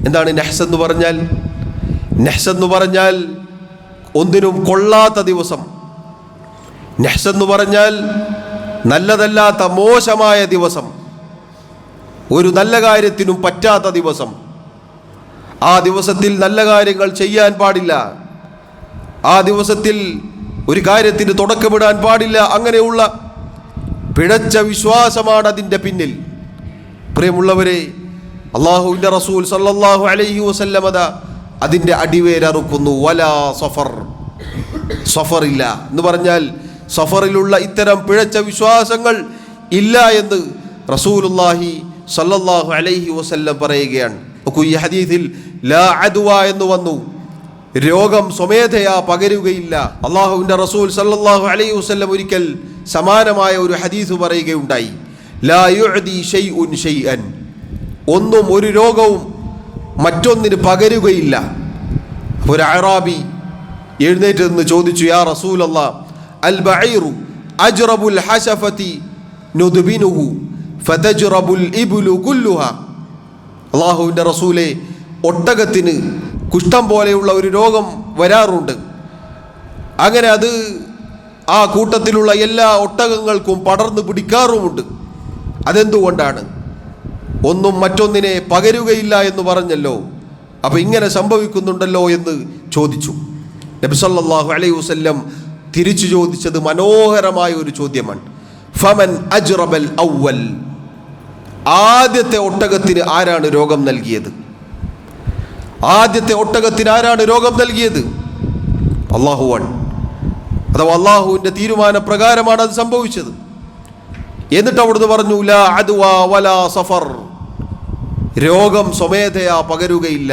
എന്താണ് നെഹ്സ് എന്ന് പറഞ്ഞാൽ? നെഹ്സ് എന്ന് പറഞ്ഞാൽ ഒന്നിനും കൊള്ളാത്ത ദിവസം. നെഹ്സ് എന്ന് പറഞ്ഞാൽ നല്ലതല്ലാത്ത മോശമായ ദിവസം, ഒരു നല്ല കാര്യത്തിനും പറ്റാത്ത ദിവസം. ആ ദിവസത്തിൽ നല്ല കാര്യങ്ങൾ ചെയ്യാൻ പാടില്ല, ആ ദിവസത്തിൽ ഒരു കാര്യത്തിന് തുടക്കമിടാൻ പാടില്ല. അങ്ങനെയുള്ള പിഴച്ച വിശ്വാസമാണ് അതിൻ്റെ പിന്നിൽ. പ്രിയമുള്ളവരെ, അള്ളാഹുവിൻ്റെ റസൂൽ സല്ലല്ലാഹു അലൈഹി വസല്ലം അതിൻ്റെ അടിവേരറുക്കുന്നു. വലാ സഫർ, സഫറില്ല എന്ന് പറഞ്ഞാൽ സഫറിലുള്ള ഇത്തരം പിഴച്ച വിശ്വാസങ്ങൾ ഇല്ല എന്ന് റസൂലുള്ളാഹി സല്ലല്ലാഹു അലൈഹി വസല്ലം പറയുകയാണ്. നോക്കൂ, ഈ ഹദീസിൽ ലാ അദ്വ എന്ന് വന്നു, രോഗം സ്വമേധയാ പകരുകയില്ല. അള്ളാഹുവിൻ്റെ റസൂൽ സല്ലല്ലാഹു അലൈഹി വസല്ലം ഒരിക്കൽ സമാനമായ ഒരു ഹദീസ് പറയുകയുണ്ടായി. ലാ യുഅദി ഷൈഉൻ ഷൈഅൻ, ഒന്നും ഒരു രോഗവും മറ്റൊന്നിന് പകരുകയില്ല. ഒരു അഅറാബി എഴുന്നേറ്റ് നിന്ന് ചോദിച്ചു, യാ റസൂലല്ലാഹ്, അൽ ബഈറു അജ്റബുൽ ഹസഫതി നുദ്ബിനുഹു ഫതജ്റബുൽ ഇബ്ലു കുല്ലുഹാ. അല്ലാഹുവിൻ്റെ റസൂലേ, ഒട്ടകത്തിന് കുഷ്ഠം പോലെയുള്ള ഒരു രോഗം വരാറുണ്ട്. അങ്ങനെ അത് ആ കൂട്ടത്തിലുള്ള എല്ലാ ഒട്ടകങ്ങൾക്കും പടർന്നു പിടിക്കാറുമുണ്ട്. അതെന്തുകൊണ്ടാണ്? ഒന്നും മറ്റൊന്നിനെ പകരുകയില്ല എന്ന് പറഞ്ഞല്ലോ, അപ്പോൾ ഇങ്ങനെ സംഭവിക്കുന്നുണ്ടല്ലോ എന്ന് ചോദിച്ചു. നബി സല്ലല്ലാഹു അലൈഹി വസല്ലം തിരിച്ചു ചോദിച്ചത് മനോഹരമായ ഒരു ചോദ്യമാണ്. ഫമൻ അജ്റബൽ അവ്വൽ, ആദ്യത്തെ ഒട്ടകത്തിന് ആരാണ് രോഗം നൽകിയത്? ആദ്യത്തെ ഒട്ടകത്തിന് ആരാണ് രോഗം നൽകിയത്? അല്ലാഹുവാണ്. അഥവാ അള്ളാഹുവിൻ്റെ തീരുമാനപ്രകാരമാണ് അത് സംഭവിച്ചത്. എന്നിട്ട് അവിടുന്ന് പറഞ്ഞു, ലാ അദ്വ വലാ സഫർ, രോഗം സ്വമേധയാ പകരുകയില്ല.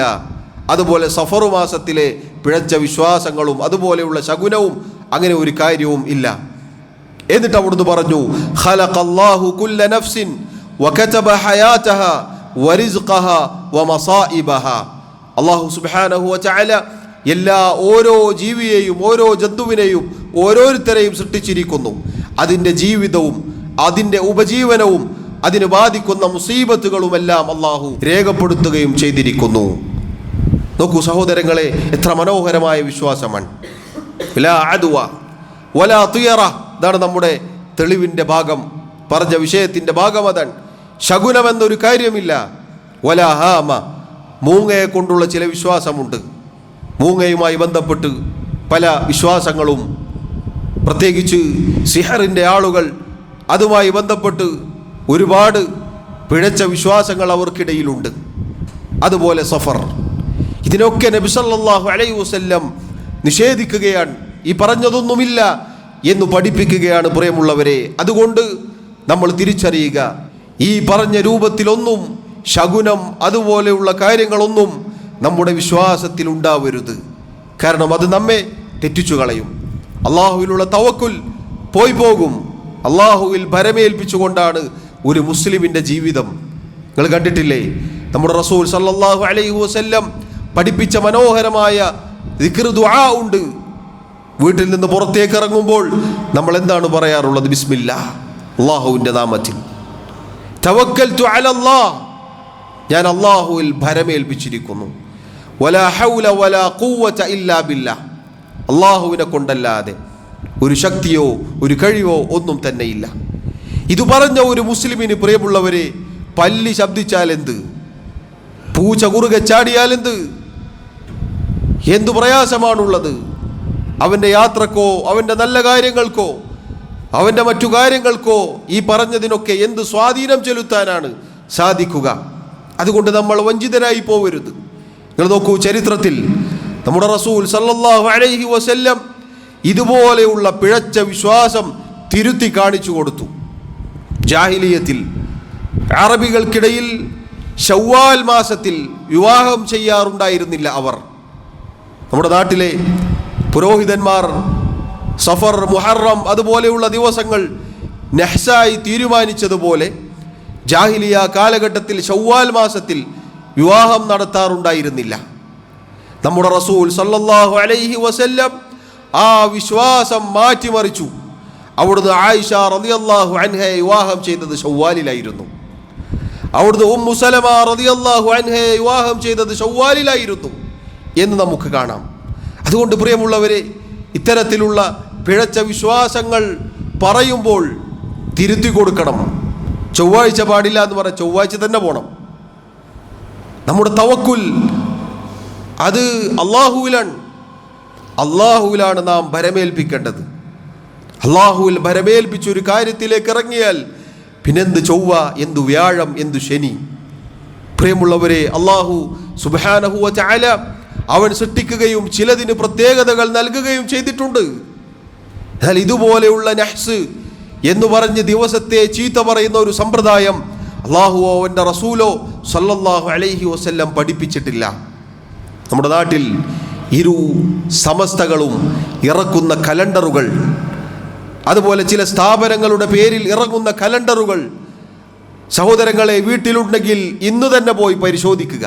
അതുപോലെ സഫർ മാസത്തിലെ പിഴച്ച വിശ്വാസങ്ങളും അതുപോലെയുള്ള ശകുനവും അങ്ങനെ ഒരു കാര്യവും ഇല്ല. എന്നിട്ട് അവിടുന്ന് പറഞ്ഞു, ഖലഖല്ലാഹു കുല്ല നഫ്സിൻ വകതബ ഹയാതഹ വറിസ്ഖഹ വമസാഇബഹ. അല്ലാഹു സുബ്ഹാനഹു വ തആല ഓരോ ജീവിയെയും ഓരോ ജന്തുവിനെയും ഓരോരുത്തരെയും സൃഷ്ടിച്ചിരിക്കുന്നു. അതിൻ്റെ ജീവിതവും അതിൻ്റെ ഉപജീവനവും അതിന് ബാധിക്കുന്ന മുസീബത്തുകളുമെല്ലാം അല്ലാഹു രേഖപ്പെടുത്തുകയും ചെയ്തിരിക്കുന്നു. നോക്കൂ സഹോദരങ്ങളെ, എത്ര മനോഹരമായ വിശ്വാസമാണ്. ലാ അദ്വ വലാ തുയറ, ഇതാണ് നമ്മുടെ തെളിവിൻ്റെ ഭാഗം. പറഞ്ഞ വിഷയത്തിൻ്റെ ഭാഗം അതാണ്. ശകുനമെന്നൊരു കാര്യമില്ല. വലാ ഹാമ, മൂങ്ങയെ കൊണ്ടുള്ള ചില വിശ്വാസമുണ്ട്. മൂങ്ങയുമായി ബന്ധപ്പെട്ട് പല വിശ്വാസങ്ങളും, പ്രത്യേകിച്ച് സിഹറിൻ്റെ ആളുകൾ അതുമായി ബന്ധപ്പെട്ട് ഒരുപാട് പിഴച്ച വിശ്വാസങ്ങൾ അവർക്കിടയിലുണ്ട്. അതുപോലെ സഫർ, ഇതിനൊക്കെ നബി സല്ലല്ലാഹു അലൈഹി വസല്ലം നിഷേധിക്കുകയാണ്. ഈ പറഞ്ഞതൊന്നുമില്ല എന്ന് പഠിപ്പിക്കുകയാണ് പ്രിയമുള്ളവരെ. അതുകൊണ്ട് നമ്മൾ തിരിച്ചറിയുക, ഈ പറഞ്ഞ രൂപത്തിലൊന്നും ശകുനം അതുപോലെയുള്ള കാര്യങ്ങളൊന്നും നമ്മുടെ വിശ്വാസത്തിൽ ഉണ്ടാവരുത്. കാരണം അത് നമ്മെ തെറ്റിച്ചു കളയും. അള്ളാഹുവിലുള്ള തവക്കുൽ പോയി പോകും. അള്ളാഹുവിൽ ഭരമേൽപ്പിച്ചുകൊണ്ടാണ് ഒരു മുസ്ലിമിൻ്റെ ജീവിതം. നിങ്ങൾ കണ്ടിട്ടില്ലേ, നമ്മുടെ റസൂൽ സല്ലല്ലാഹു അലൈഹി വസല്ലം പഠിപ്പിച്ച മനോഹരമായ ദിക്ർ ദുആ ഉണ്ട്. വീട്ടിൽ നിന്ന് പുറത്തേക്ക് ഇറങ്ങുമ്പോൾ നമ്മൾ എന്താണ് പറയാറുള്ളത്? ബിസ്മില്ലാഹ്, അള്ളാഹുവിൻ്റെ നാമത്തിൽ. തവക്കൽതു അലല്ലാഹ്, ഞാൻ അള്ളാഹുവിൽ ഭരമേൽപ്പിച്ചിരിക്കുന്നു. വലാ ഹൗല വലാ ഖുവത ഇല്ലാ ബില്ലാഹ്, അള്ളാഹുവിനെ കൊണ്ടല്ലാതെ ഒരു ശക്തിയോ ഒരു കഴിവോ ഒന്നും തന്നെയില്ല. ഇത് പറഞ്ഞ ഒരു മുസ്ലിമിന് പ്രിയമുള്ളവരെ, പല്ലി ശബ്ദിച്ചാൽ എന്ത്, പൂച്ച കുറുകെ ചാടിയാൽ എന്തു പ്രയാസമാണുള്ളത്? അവൻ്റെ യാത്രക്കോ അവൻ്റെ നല്ല കാര്യങ്ങൾക്കോ അവൻ്റെ മറ്റു കാര്യങ്ങൾക്കോ ഈ പറഞ്ഞതിനൊക്കെ എന്ത് സ്വാധീനം ചെലുത്താനാണ് സാധിക്കുക? അതുകൊണ്ട് നമ്മൾ വഞ്ചിതരായി പോവരുത്. നിങ്ങൾ നോക്കൂ, ചരിത്രത്തിൽ നമ്മുടെ റസൂൽ സല്ലല്ലാഹു അലൈഹി വസല്ലം ഇതുപോലെയുള്ള പിഴച്ച വിശ്വാസം തിരുത്തി കാണിച്ചു കൊടുത്തു. ജാഹിലിയത്തിൽ അറബികൾക്കിടയിൽ ശവ്വാൽ മാസത്തിൽ വിവാഹം ചെയ്യാറുണ്ടായിരുന്നില്ല അവർ. നമ്മുടെ നാട്ടിലെ പുരോഹിതന്മാർ സഫർ, മുഹറം അതുപോലെയുള്ള ദിവസങ്ങൾ നഹ്സായി തീരുമാനിച്ചതുപോലെ ജാഹിലിയ കാലഘട്ടത്തിൽ ശവ്വാൽ മാസത്തിൽ വിവാഹം നടത്താറുണ്ടായിരുന്നില്ല. നമ്മുടെ റസൂൽ സല്ലല്ലാഹു അലൈഹി വസല്ലം ആ വിശ്വാസം മാറ്റിമറിച്ചു. അവിടുന്ന് ആയിഷ റളിയല്ലാഹു അൻഹയെ വിവാഹം ചെയ്തത് ശവ്വാലിലായിരുന്നു. അവിടുന്ന് ഉമ്മു സലമ റളിയല്ലാഹു അൻഹയെ വിവാഹം ചെയ്തത് ശവ്വാലിലായിരുന്നു എന്ന് നമുക്ക് കാണാം. അതുകൊണ്ട് പ്രിയമുള്ളവരെ, ഇത്തരത്തിലുള്ള പിഴച്ച വിശ്വാസങ്ങൾ പറയുമ്പോൾ തിരുത്തി കൊടുക്കണം. ചൊവ്വാഴ്ച പാടില്ല എന്ന് പറയാം, ചൊവ്വാഴ്ച തന്നെ പോകണം. നമ്മുടെ തവക്കുൽ അത് അള്ളാഹുവിലാണ് നാം ഭരമേൽപ്പിക്കേണ്ടത്. അള്ളാഹുവിൽ ഭരമേൽപ്പിച്ചൊരു കാര്യത്തിലേക്ക് ഇറങ്ങിയാൽ പിന്നെന്ത് ചൊവ്വ, എന്തു വ്യാഴം, എന്തു ശനി? പ്രിയമുള്ളവരെ, അള്ളാഹു സുബ്ഹാനഹു വ തആല അവൻ സൃഷ്ടിക്കുകയും ചിലതിന് പ്രത്യേകതകൾ നൽകുകയും ചെയ്തിട്ടുണ്ട്. എന്നാൽ ഇതുപോലെയുള്ള നഹ്സ് എന്ന് പറഞ്ഞ് ദിവസത്തെ ചീത്ത പറയുന്ന ഒരു സമ്പ്രദായം അള്ളാഹുവോ അവൻ്റെ റസൂലോ സല്ലല്ലാഹു അലൈഹി വസല്ലം പഠിപ്പിച്ചിട്ടില്ല. നമ്മുടെ നാട്ടിൽ ഇരു സമസ്തകളും ഇറക്കുന്ന കലണ്ടറുകൾ, അതുപോലെ ചില സ്ഥാപനങ്ങളുടെ പേരിൽ ഇറങ്ങുന്ന കലണ്ടറുകൾ സഹോദരങ്ങളെ വീട്ടിലുണ്ടെങ്കിൽ ഇന്ന് തന്നെ പോയി പരിശോധിക്കുക.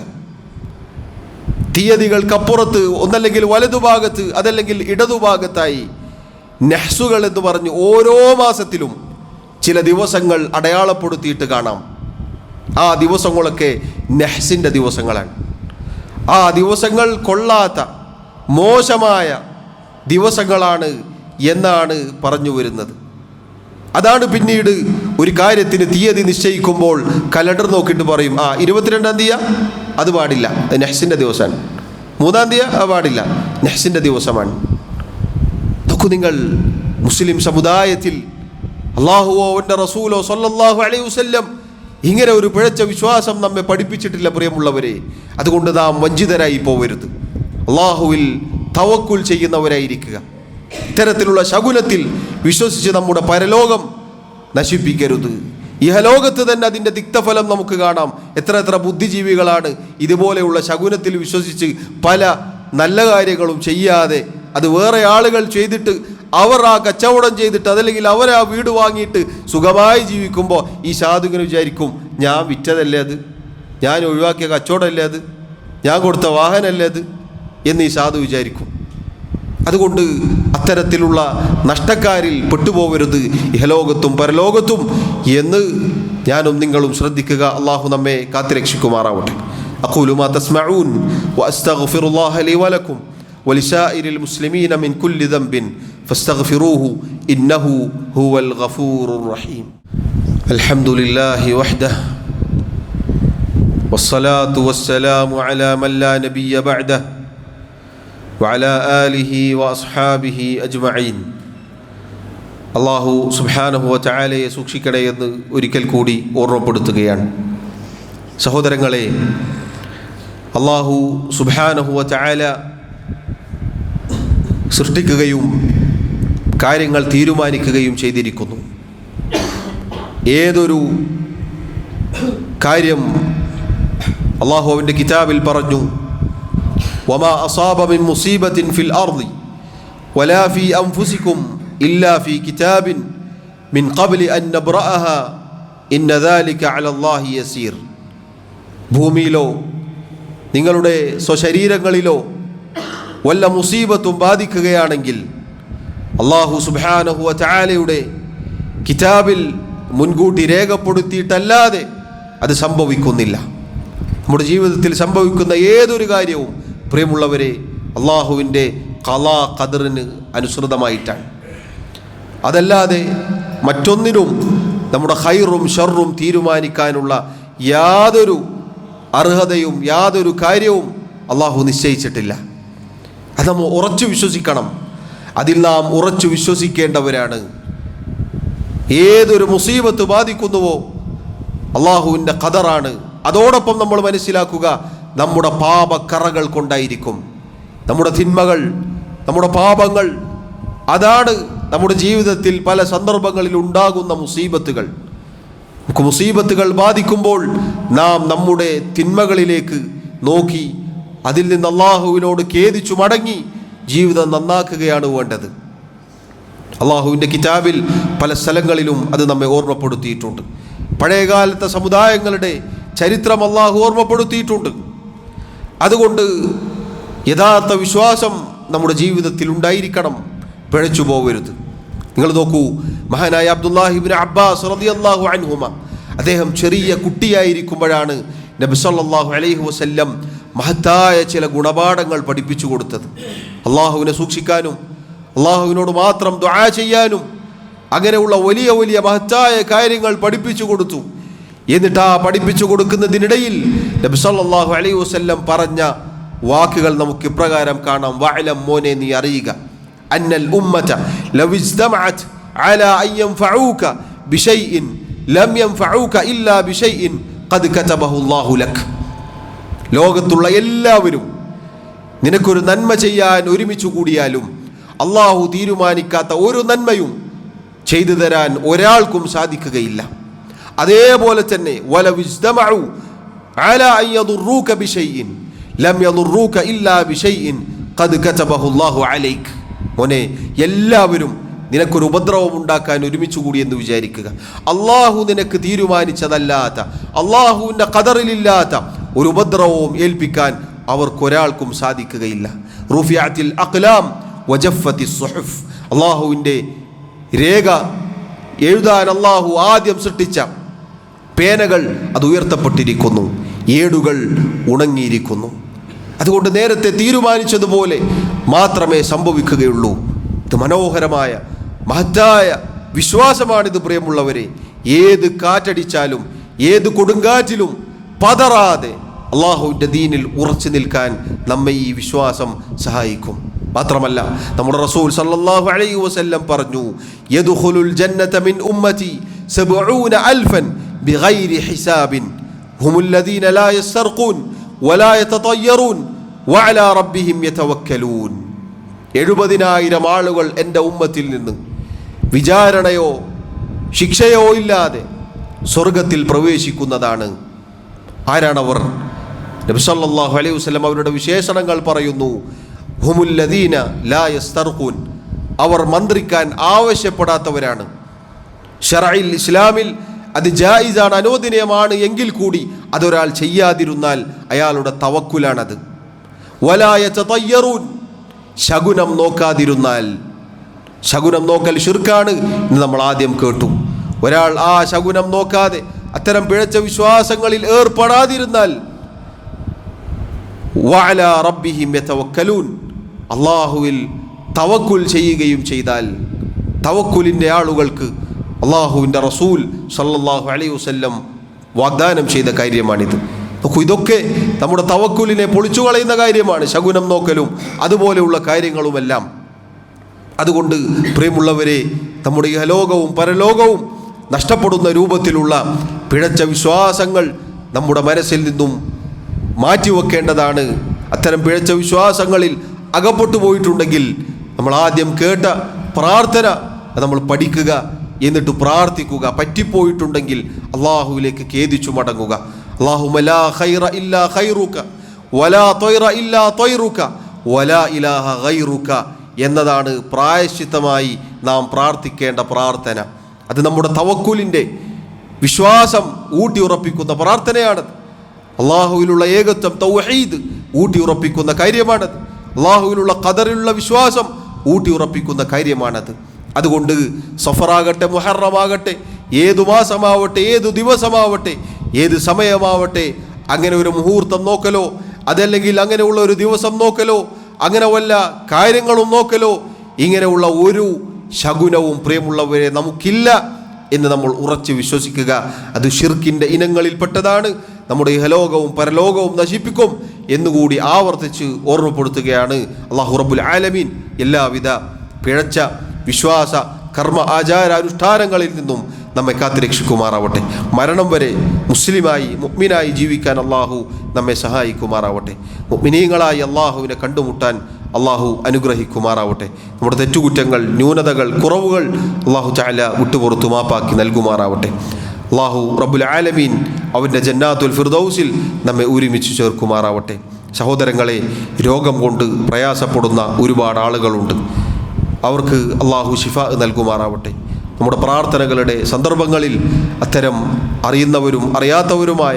തീയതികൾക്കപ്പുറത്ത് ഒന്നല്ലെങ്കിൽ വലതുഭാഗത്ത് അതല്ലെങ്കിൽ ഇടതുഭാഗത്തായി നഹ്സുകൾ എന്ന് പറഞ്ഞ് ഓരോ മാസത്തിലും ചില ദിവസങ്ങൾ അടയാളപ്പെടുത്തിയിട്ട് കാണാം. ആ ദിവസങ്ങളൊക്കെ നഹ്സിൻ്റെ ദിവസങ്ങളാണ്. ആ ദിവസങ്ങൾ കൊള്ളാത്ത മോശമായ ദിവസങ്ങളാണ് എന്നാണ് പറഞ്ഞു വരുന്നത്. അതാണ് പിന്നീട് ഒരു കാര്യത്തിന് തീയതി നിശ്ചയിക്കുമ്പോൾ കലണ്ടർ നോക്കിയിട്ട് പറയും, 22-ാം തീയതി അത് പാടില്ല, അത് നഹ്സിൻ്റെ ദിവസമാണ്. 3-ാം തീയതി അത് പാടില്ല, നഹ്സിൻ്റെ ദിവസമാണ്. നോക്കൂ നിങ്ങൾ, മുസ്ലിം സമുദായത്തിൽ അള്ളാഹുവോ അവൻ്റെ റസൂലോ സല്ലല്ലാഹു അലൈഹി വസല്ലം ഇങ്ങനെ ഒരു പിഴച്ച വിശ്വാസം നമ്മെ പഠിപ്പിച്ചിട്ടില്ല പ്രിയമുള്ളവരെ. അതുകൊണ്ട് നാം വഞ്ചിതരായി പോവരുത്. അള്ളാഹുവിൽ തവക്കുൽ ചെയ്യുന്നവരായിരിക്കുക. ഇത്തരത്തിലുള്ള ശകുനത്തിൽ വിശ്വസിച്ച് നമ്മുടെ പരലോകം നശിപ്പിക്കരുത്. ഇഹലോകത്ത് തന്നെ അതിൻ്റെ തിക്തഫലം നമുക്ക് കാണാം. എത്ര ബുദ്ധിജീവികളാണ് ഇതുപോലെയുള്ള ശകുനത്തിൽ വിശ്വസിച്ച് പല നല്ല കാര്യങ്ങളും ചെയ്യാതെ അത് വേറെ ആളുകൾ ചെയ്തിട്ട് അവർ ആ കച്ചവടം ചെയ്തിട്ട് അതല്ലെങ്കിൽ അവർ ആ വീട് വാങ്ങിയിട്ട് സുഖമായി ജീവിക്കുമ്പോൾ ഈ സാധുവിന് വിചാരിക്കും, ഞാൻ വിറ്റതല്ലേ അത്, ഞാൻ ഒഴിവാക്കിയ കച്ചവടമല്ലേ അത്, ഞാൻ കൊടുത്ത വാഹനമല്ലേ അത് എന്ന് ഈ സാധു വിചാരിക്കും. അതുകൊണ്ട് അത്തരത്തിലുള്ള നഷ്ടക്കാരിൽ പെട്ടുപോകരുത് ഇഹലോകത്തും പരലോകത്തും എന്ന് ഞാനും നിങ്ങളും ശ്രദ്ധിക്കുക. അള്ളാഹു നമ്മെ കാത്തുരക്ഷിക്കുമാറാവട്ടെ. അഖൂലു മാ തസ്മഊൻ വഅസ്തഗ്ഫിറുല്ലാഹ ലി വലക്കും വലിസായിരിൽ മുസ്ലിമീന മിൻ കുല്ലി ദംബിൻ ഫസ്തഗ്ഫിറൂഹു ഇന്നഹു ഹുവൽ ഗഫൂറുർ റഹീം. അൽഹംദുലില്ലാഹി വഹ്ദഹു വസ്സലാത്തു വസ്സലാമു അലാ മൻ ലാ നബിയ്യ ബഅദഹു വഅലാ ആലിഹി വഅസ്ഹാബിഹി അജ്മഈൻ. അല്ലാഹു സുബ്ഹാനഹു വതആലയെ സൂക്ഷിക്കണേ എന്ന് ഒരിക്കൽ കൂടി ഓർമ്മപ്പെടുത്തുകയാണ്. സഹോദരങ്ങളെ, അല്ലാഹു സുബ്ഹാനഹു വതആല സൃഷ്ടിക്കുകയും കാര്യങ്ങൾ തീരുമാനിക്കുകയും ചെയ്തിരിക്കുന്നു. ഏതൊരു കാര്യം അല്ലാഹു അവൻ്റെ കിതാബിൽ പറഞ്ഞു, വമാ അസാബ മിൻ മുസീബത്തിൻ ഫിൽ അർളി വലാ ഫീ അൻഫുസികും ഇല്ലാ ഫീ കിതാബിൻ മിൻ ഖബ്ലി അൻ നബ്റഅഹ ഇന്ന ദാലിക അലല്ലാഹി യസീർ. ഭൂമിയിലോ നിങ്ങളുടെ സ്വശരീരങ്ങളിലോ വല്ല മുസീബത്തും ബാധിക്കുകയാണെങ്കിൽ അല്ലാഹു സുബ്ഹാനഹു വതആലയുടെ കിതാബിൽ മുൻകൂട്ടി രേഖപ്പെടുത്തിയിട്ടല്ലാതെ അത് സംഭവിക്കുന്നില്ല. നമ്മുടെ ജീവിതത്തിൽ സംഭവിക്കുന്ന ഏതൊരു കാര്യവും പ്രിയമുള്ളവരെ അള്ളാഹുവിൻ്റെ ഖളാ ഖദറിന് അനുസൃതമായിട്ടാണ്. അതല്ലാതെ മറ്റൊന്നിനും നമ്മുടെ ഖൈറും ഷർറും തീരുമാനിക്കാനുള്ള യാതൊരു അർഹതയും യാതൊരു കാര്യവും അള്ളാഹു നിശ്ചയിച്ചിട്ടില്ല. അത് നമ്മൾ ഉറച്ചു വിശ്വസിക്കണം. അതിൽ നാം ഉറച്ചു വിശ്വസിക്കേണ്ടവരാണ്. ഏതൊരു മുസീബത്ത് ബാധിക്കുന്നുവോ അള്ളാഹുവിൻ്റെ ഖദറാണ്. അതോടൊപ്പം നമ്മൾ മനസ്സിലാക്കുക, നമ്മുടെ പാപക്കറകൾ കൊണ്ടായിരിക്കും. നമ്മുടെ തിന്മകൾ, നമ്മുടെ പാപങ്ങൾ, അതാണ് നമ്മുടെ ജീവിതത്തിൽ പല സന്ദർഭങ്ങളിൽ ഉണ്ടാകുന്ന മുസീബത്തുകൾ. നമുക്ക് മുസീബത്തുകൾ ബാധിക്കുമ്പോൾ നാം നമ്മുടെ തിന്മകളിലേക്ക് നോക്കി അതിൽ നിന്ന് അള്ളാഹുവിനോട് ഖേദിച്ചു മടങ്ങി ജീവിതം നന്നാക്കുകയാണ് വേണ്ടത്. അള്ളാഹുവിൻ്റെ കിതാബിൽ പല സ്ഥലങ്ങളിലും അത് നമ്മെ ഓർമ്മപ്പെടുത്തിയിട്ടുണ്ട്. പഴയകാലത്തെ സമുദായങ്ങളുടെ ചരിത്രം അള്ളാഹു ഓർമ്മപ്പെടുത്തിയിട്ടുണ്ട്. അതുകൊണ്ട് യഥാർത്ഥ വിശ്വാസം നമ്മുടെ ജീവിതത്തിൽ ഉണ്ടായിരിക്കണം, പിഴച്ചു പോകരുത്. നിങ്ങൾ നോക്കൂ, മഹാനായ അബ്ദുല്ലാഹി ഇബ്നു അബ്ബാസ് റളിയല്ലാഹു അൻഹുമ, അദ്ദേഹം ചെറിയ കുട്ടിയായിരിക്കുമ്പോഴാണ് നബി സല്ലല്ലാഹു അലൈഹി വസല്ലം മഹത്തായ ചില ഗുണപാഠങ്ങൾ പഠിപ്പിച്ചു കൊടുത്തത്. അള്ളാഹുവിനെ സൂക്ഷിക്കാനും അള്ളാഹുവിനോട് മാത്രം ദുആ ചെയ്യാനും അങ്ങനെയുള്ള വലിയ വലിയ മഹത്തായ കാര്യങ്ങൾ പഠിപ്പിച്ചു കൊടുത്തു. എന്നിട്ട് ആ പഠിപ്പിച്ചു കൊടുക്കുന്നതിനിടയിൽ നബി സല്ലല്ലാഹു അലൈഹി വസല്ലം പറഞ്ഞ വാക്കുകൾ നമുക്ക് ഇപ്രകാരം കാണാം: വഅലം, മോനെ നീ അറിയുക, അന്നൽ ഉമ്മത ലൗ ഇജ്തമഅത് അലാ അൻ യൻഫഊക ബിശൈഇൻ ലം യൻഫഊക ഇല്ലാ ബിശൈഇൻ ഖദ് കതബഹു അല്ലാഹു ലക്. ലോകത്തുള്ള എല്ലാവരും നിനക്കൊരു നന്മ ചെയ്യാൻ ഒരുമിച്ച് കൂടിയാലും അള്ളാഹു തീരുമാനിക്കാത്ത ഒരു നന്മയും ചെയ്തു തരാൻ ഒരാൾക്കും സാധിക്കുകയില്ല. അതേപോലെ തന്നെ വലൗ ഇജ്തമഉ അലാ അൻ യദുറൂക ബിശൈഇൻ ലം യദുറൂക ഇല്ലാ ബിശൈഇൻ ഖദ് കതബഹു അല്ലാഹു അലൈക്. മോനെ, എല്ലാവരും നിനക്കൊരു ഉപദ്രവം ഉണ്ടാക്കാൻ ഒരുമിച്ച് കൂടി എന്ന് വിചാരിക്കുക. അള്ളാഹു നിനക്ക് തീരുമാനിച്ചതല്ലാത്ത, അള്ളാഹുവിൻ്റെ ഖദറിലില്ലാത്ത ഒരു ഉപദ്രവവും ഏൽപ്പിക്കാൻ അവർക്കൊരാൾക്കും സാധിക്കുകയില്ല. റുഫിഅത്തിൽ അഖ്ലാം വജഫത്തിസ് സുഹുഫ്. അള്ളാഹുവിൻ്റെ രേഖ എഴുതാൻ അള്ളാഹു ആദ്യം സൃഷ്ടിച്ച പേനകൾ അത് ഉയർത്തപ്പെട്ടിരിക്കുന്നു, ഏടുകൾ ഉണങ്ങിയിരിക്കുന്നു. അതുകൊണ്ട് നേരത്തെ തീരുമാനിച്ചതുപോലെ മാത്രമേ സംഭവിക്കുകയുള്ളൂ. ഇത് മനോഹരമായ മഹത്തായ വിശ്വാസമാണിത് പ്രിയമുള്ളവരെ. ഏത് കാറ്റടിച്ചാലും ഏത് കൊടുങ്കാറ്റിലും പതറാതെ അള്ളാഹുവിൻ്റെ ദീനിൽ ഉറച്ചു നിൽക്കാൻ നമ്മെ ഈ വിശ്വാസം സഹായിക്കും. മാത്രമല്ല, നമ്മുടെ റസൂൽ സല്ലല്ലാഹു അലൈഹി വസല്ലം പറഞ്ഞു, യദ്ഖുലുൽ ജന്നത മിൻ ഉമ്മതി 70000 ബിഗൈരി ഹിസാബിൻ ഹുമുൽ ലദീന ലാ യസ്തർഖൂൻ വലാ യതതയ്യറൂൻ വഅലാ റബ്ബിഹിം യതവക്കലൂൻ. 70,000 ആളുകൾ എൻ്റെ ഉമ്മത്തിൽ നിന്ന് വിചാരണയോ ശിക്ഷയോ ഇല്ലാതെ സ്വർഗത്തിൽ പ്രവേശിക്കുന്നതാണ്. ആരാണവർ? നബി സല്ലല്ലാഹു അലൈഹി വസല്ലം അവരുടെ വിശേഷണങ്ങൾ പറയുന്നു. ഹുമുൽ ലദീന ലാ യസ്തർഖൂൻ, അവർ മന്ത്രിക്കാൻ ആവശ്യപ്പെടാത്തവരാണ്. ശറഇൽ ഇസ്ലാമിൽ അത് ജായിസാണ്, അനുവദനീയമാണ് എങ്കിൽ കൂടി അതൊരാൾ ചെയ്യാതിരുന്നാൽ അയാളുടെ തവക്കുലാണത്. വലാ യതതയ്യറൂൻ, ശകുനം നോക്കാതിരുന്നാൽ. ശകുനം നോക്കൽ ശിർക്കാണ് എന്ന് നമ്മൾ ആദ്യം കേട്ടു. ഒരാൾ ആ ശകുനം നോക്കാതെ അത്തരം പിഴച്ച വിശ്വാസങ്ങളിൽ ഏർപ്പെടാതിരുന്നാൽ വഅലാ റബ്ബിഹിം യതവക്കലൂൻ, അള്ളാഹുവിൽ തവക്കുൽ ചെയ്യുകയും ചെയ്താൽ, തവക്കുലിൻ്റെ ആളുകൾക്ക് അള്ളാഹുവിൻ്റെ റസൂൽ സല്ലല്ലാഹു അലൈഹി വസല്ലം വാഗ്ദാനം ചെയ്ത കാര്യമാണിത്. നോക്കൂ, ഇതൊക്കെ നമ്മുടെ തവക്കുലിനെ പൊളിച്ചു കളയുന്ന കാര്യമാണ്, ശകുനം നോക്കലും അതുപോലെയുള്ള കാര്യങ്ങളുമെല്ലാം. അതുകൊണ്ട് പ്രിയമുള്ളവരെ, നമ്മുടെ ഇഹലോകവും പരലോകവും നഷ്ടപ്പെടുന്ന രൂപത്തിലുള്ള പിഴച്ച വിശ്വാസങ്ങൾ നമ്മുടെ മനസ്സിൽ നിന്നും മാറ്റിവെക്കേണ്ടതാണ്. അത്തരം പിഴച്ച വിശ്വാസങ്ങളിൽ അകപ്പെട്ടു പോയിട്ടുണ്ടെങ്കിൽ നമ്മൾ ആദ്യം കേട്ട പ്രാർത്ഥന നമ്മൾ പഠിക്കുക, എന്നിട്ട് പ്രാർത്ഥിക്കുക. പറ്റിപ്പോയിട്ടുണ്ടെങ്കിൽ അള്ളാഹുവിലേക്ക് ഖേദിച്ചു മടങ്ങുക. അല്ലാഹുമ്മ ലാ ഖൈറ ഇല്ലാ ഖൈറുക വലാ ത്വയ്റ ഇല്ലാ ത്വയ്റുക വലാ ഇലാഹ ഗൈറുക എന്നതാണ് പ്രായശ്ചിത്തമായി നാം പ്രാർത്ഥിക്കേണ്ട പ്രാർത്ഥന. അത് നമ്മുടെ തവക്കുലിൻ്റെ വിശ്വാസം ഊട്ടിയുറപ്പിക്കുന്ന പ്രാർത്ഥനയാണത്. അള്ളാഹുവിലുള്ള ഏകത്വം തൗഹീദ് ഊട്ടിയുറപ്പിക്കുന്ന കാര്യമാണത്. അള്ളാഹുവിലുള്ള ഖദറിലുള്ള വിശ്വാസം ഊട്ടിയുറപ്പിക്കുന്ന കാര്യമാണത്. അതുകൊണ്ട് സഫറാകട്ടെ, മുഹറമാകട്ടെ, ഏതു മാസമാവട്ടെ, ഏതു ദിവസമാവട്ടെ, ഏത് സമയമാവട്ടെ, അങ്ങനെ ഒരു മുഹൂർത്തം നോക്കലോ അതല്ലെങ്കിൽ അങ്ങനെയുള്ള ഒരു ദിവസം നോക്കലോ അങ്ങനെ വല്ല കാര്യങ്ങളും നോക്കലോ ഇങ്ങനെയുള്ള ഒരു ശകുനവും പ്രിയമുള്ളവരെ നമുക്കില്ല എന്ന് നമ്മൾ ഉറച്ച് വിശ്വസിക്കുക. അത് ശിർക്കിൻ്റെ ഇനങ്ങളിൽപ്പെട്ടതാണ്, നമ്മുടെ ഇഹലോകവും പരലോകവും നശിപ്പിക്കും എന്നുകൂടി ആവർത്തിച്ച് ഓർമ്മപ്പെടുത്തുകയാണ്. അല്ലാഹു റബ്ബുൽ ആലമീൻ എല്ലാവിധ പിഴച്ച വിശ്വാസ കർമ്മ ആചാരാനുഷ്ഠാനങ്ങളിൽ നിന്നും നമ്മെ കാത്തുരക്ഷിക്കുമാറാവട്ടെ. മരണം വരെ മുസ്ലിമായി മുഅ്മിനായി ജീവിക്കാൻ അള്ളാഹു നമ്മെ സഹായിക്കുമാറാവട്ടെ. മുഅ്മിനീങ്ങളായി അള്ളാഹുവിനെ കണ്ടുമുട്ടാൻ അള്ളാഹു അനുഗ്രഹിക്കുമാറാവട്ടെ. നമ്മുടെ തെറ്റുകുറ്റങ്ങൾ, ന്യൂനതകൾ, കുറവുകൾ അള്ളാഹു തആല വിട്ടുപുറത്തു മാപ്പാക്കി നൽകുമാറാവട്ടെ. അള്ളാഹു റബ്ബുൽ ആലമീൻ അവൻ്റെ ജന്നാത്തുൽ ഫിർദൗസിൽ നമ്മെ ഒരുമിച്ച് ചേർക്കുമാറാവട്ടെ. സഹോദരങ്ങളെ, രോഗം കൊണ്ട് പ്രയാസപ്പെടുന്ന ഒരുപാട് ആളുകളുണ്ട്. അവർക്ക് അള്ളാഹു ശിഫ നൽകുമാറാവട്ടെ. നമ്മുടെ പ്രാർത്ഥനകളുടെ സന്ദർഭങ്ങളിൽ അത്തരം അറിയുന്നവരും അറിയാത്തവരുമായ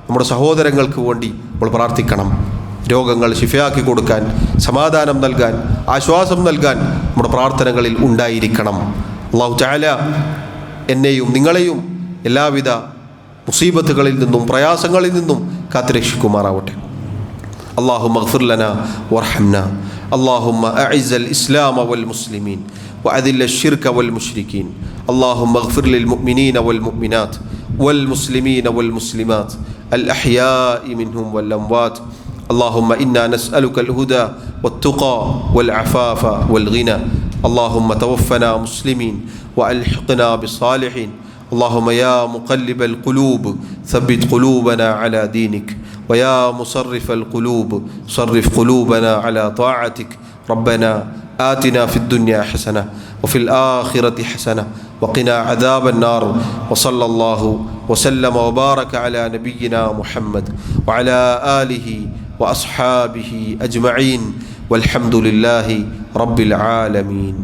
നമ്മുടെ സഹോദരങ്ങൾക്ക് വേണ്ടി നമ്മൾ പ്രാർത്ഥിക്കണം. രോഗങ്ങൾ ശിഫയാക്കി കൊടുക്കാൻ, സമാധാനം നൽകാൻ, ആശ്വാസം നൽകാൻ നമ്മുടെ പ്രാർത്ഥനകളിൽ ഉണ്ടായിരിക്കണം. അല്ലാഹു തആല എന്നെയും നിങ്ങളെയും എല്ലാവിധ മുസീബത്തുകളിൽ നിന്നും പ്രയാസങ്ങളിൽ നിന്നും കാത്തുരക്ഷിക്കുമാറാവട്ടെ. اللهم اغفر لنا وارحمنا. اللهم أعز الإسلام والمسلمين وأذل الشرك والمشركين. اللهم اغفر للمؤمنين والمؤمنات والمسلمين والمسلمات الأحياء منهم والأموات. اللهم إنا نسألك الهدى والتقى والعفاف والغنى. اللهم توفنا مسلمين وألحقنا بالصالحين. اللهم يا مقلب القلوب ثبت قلوبنا على دينك، ويا مصرف القلوب صرف قلوبنا على طاعتك. ربنا آتنا في الدنيا حسنة وفي الآخرة حسنة وقنا عذاب النار. وصلى الله وسلم وبارك على نبينا محمد وعلى آله وأصحابه أجمعين والحمد لله رب العالمين.